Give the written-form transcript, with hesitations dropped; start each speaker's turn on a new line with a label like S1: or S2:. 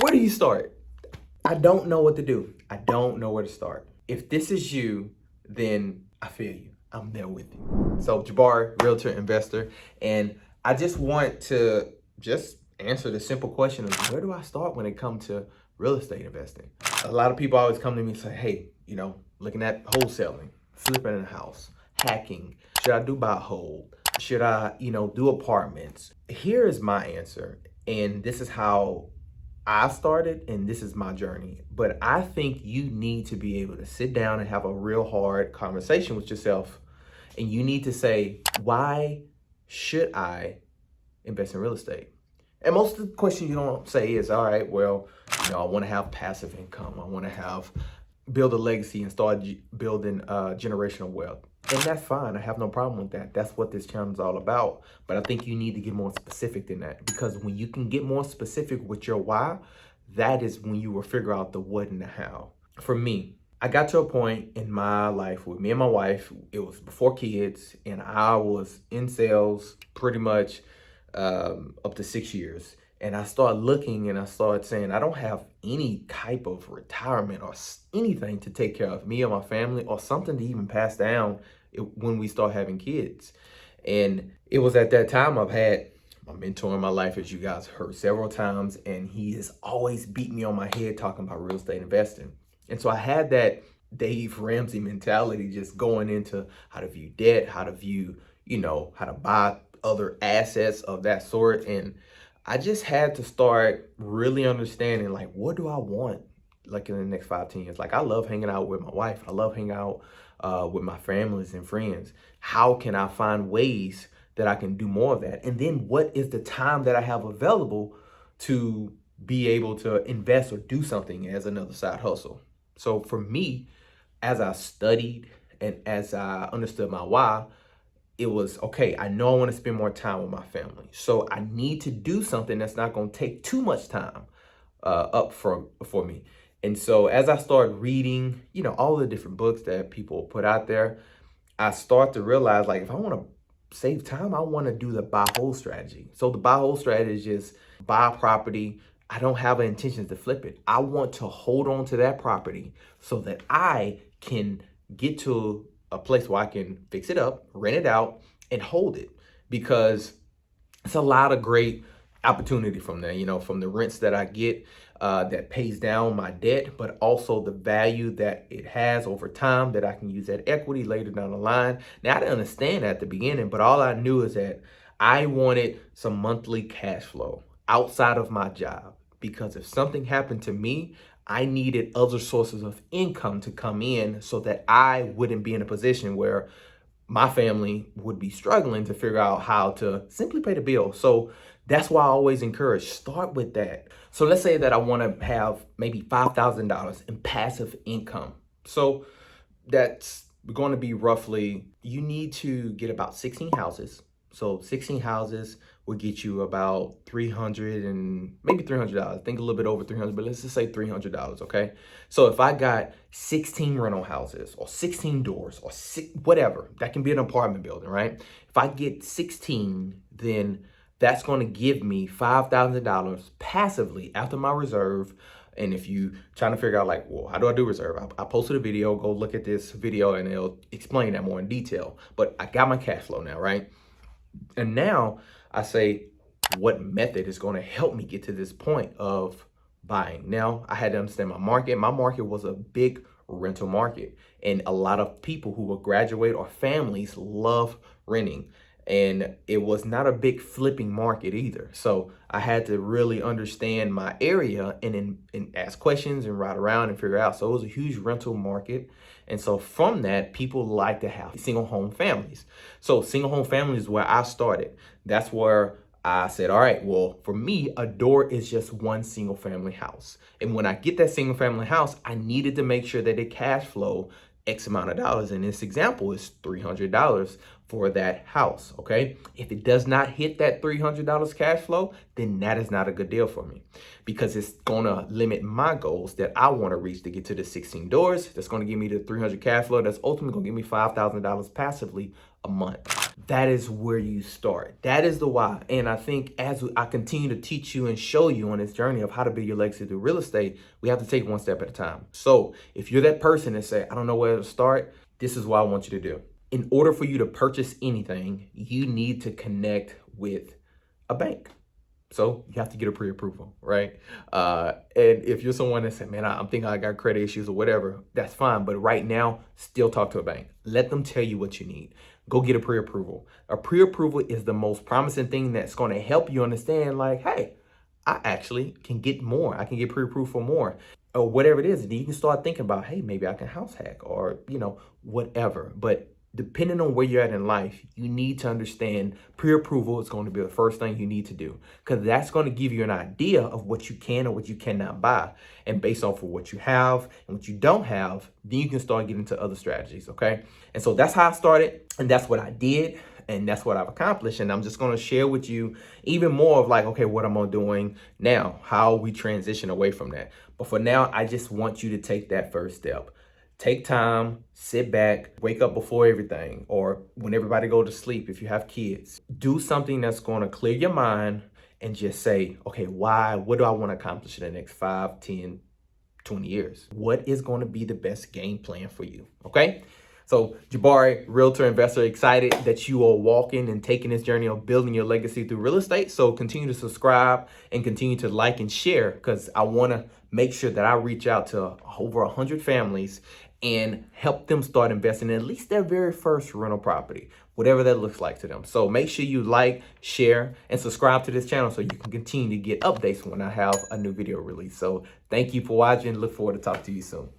S1: Where do you start? I don't know what to do. I don't know where to start. If this is you, then I feel you. I'm there with you. So Jabari, realtor, investor, and I just want to just answer the simple question of where do I start when it comes to real estate investing? A lot of people always come to me and say, hey, looking at wholesaling, flipping a house, hacking. Should I do buy hold? Should I, do apartments? Here is my answer. And this is how I started, and this is my journey. But I think you need to be able to sit down and have a real hard conversation with yourself. And you need to say, why should I invest in real estate? And most of the question you don't say is, all right, well, I want to have passive income. I want to build a legacy and start building generational wealth. And that's fine. I have no problem with that. That's what this channel is all about. But I think you need to get more specific than that, because when you can get more specific with your why, that is when you will figure out the what and the how. For me, I got to a point in my life with me and my wife. It was before kids, and I was in sales pretty much up to 6 years. And I started looking and I started saying, I don't have any type of retirement or anything to take care of me or my family, or something to even pass down when we start having kids. And it was at that time I've had my mentor in my life, as you guys heard several times, and he has always beat me on my head talking about real estate investing. And so I had that Dave Ramsey mentality, just going into how to view debt, how to view, how to buy other assets of that sort. And I just had to start really understanding, like, what do I want, like, in the next 5-10 years? Like, I love hanging out with my wife. I love hanging out with my families and friends. How can I find ways that I can do more of that? And then what is the time that I have available to be able to invest or do something as another side hustle? So for me, as I studied and as I understood my why, it was, okay, I know I want to spend more time with my family. So I need to do something that's not going to take too much time up for me. And so as I started reading, all the different books that people put out there, I start to realize, like, if I want to save time, I want to do the buy hold strategy. So the buy hold strategy is just buy a property. I don't have an intention to flip it. I want to hold on to that property so that I can get to a place where I can fix it up, rent it out, and hold it, because it's a lot of great opportunity from there, from the rents that I get that pays down my debt, but also the value that it has over time that I can use that equity later down the line. Now, I didn't understand that at the beginning, but all I knew is that I wanted some monthly cash flow outside of my job, because if something happened to me, I needed other sources of income to come in so that I wouldn't be in a position where my family would be struggling to figure out how to simply pay the bill. So that's why I always encourage, start with that. So let's say that I want to have maybe $5,000 in passive income. So that's going to be roughly, you need to get about 16 houses. So 16 houses will get you about $300 and maybe $300. I think a little bit over 300, but let's just say $300, okay? So if I got 16 rental houses or 16 doors or whatever, that can be an apartment building, right? If I get 16, then that's going to give me $5,000 passively after my reserve. And if you trying to figure out, like, well, how do I do reserve? I posted a video, go look at this video and it'll explain that more in detail. But I got my cash flow now, right? And now I say, what method is going to help me get to this point of buying? Now, I had to understand my market. My market was a big rental market, and a lot of people who will graduate or families love renting. And it was not a big flipping market either. So I had to really understand my area and ask questions and ride around and figure out. So it was a huge rental market. And so from that, people like to have single home families. So single home families is where I started. That's where I said, all right, well, for me, a door is just one single family house. And when I get that single family house, I needed to make sure that it cash flow X amount of dollars. And this example is $300 for that house, okay? If it does not hit that $300 cash flow, then that is not a good deal for me, because it's gonna limit my goals that I wanna reach to get to the 16 doors. That's gonna give me the 300 cash flow. That's ultimately gonna give me $5,000 passively a month. that is where you start. That is the why. And I think as I continue to teach you and show you on this journey of how to build your legacy through real estate, we have to take one step at a time. So if you're that person that say, I don't know where to start, this is what I want you to do. In order for you to purchase anything, you need to connect with a bank. So you have to get a pre-approval, right? And if you're someone that said, man, I'm thinking I got credit issues or whatever, that's fine. But right now, still talk to a bank. Let them tell you what you need. Go get a pre-approval. A pre-approval is the most promising thing that's going to help you understand, like, hey, I actually can get more. I can get pre-approved for more or whatever it is. And you can start thinking about, hey, maybe I can house hack or, whatever. But depending on where you're at in life, you need to understand pre-approval is going to be the first thing you need to do, because that's going to give you an idea of what you can or what you cannot buy. And based off of what you have and what you don't have, then you can start getting into other strategies, okay? And so that's how I started, and that's what I did, and that's what I've accomplished. And I'm just going to share with you even more of like, okay, what am I doing now? How we transition away from that. But for now, I just want you to take that first step. Take time, sit back, wake up before everything, or when everybody go to sleep, if you have kids. Do something that's going to clear your mind and just say, okay, why? What do I want to accomplish in the next 5, 10, 20 years? What is going to be the best game plan for you, okay? So Jabari, realtor, investor, excited that you are walking and taking this journey of building your legacy through real estate. So continue to subscribe and continue to like and share, because I want to make sure that I reach out to over 100 families and help them start investing in at least their very first rental property, whatever that looks like to them. So make sure you like, share, and subscribe to this channel so you can continue to get updates when I have a new video release. So thank you for watching. Look forward to talking to you soon.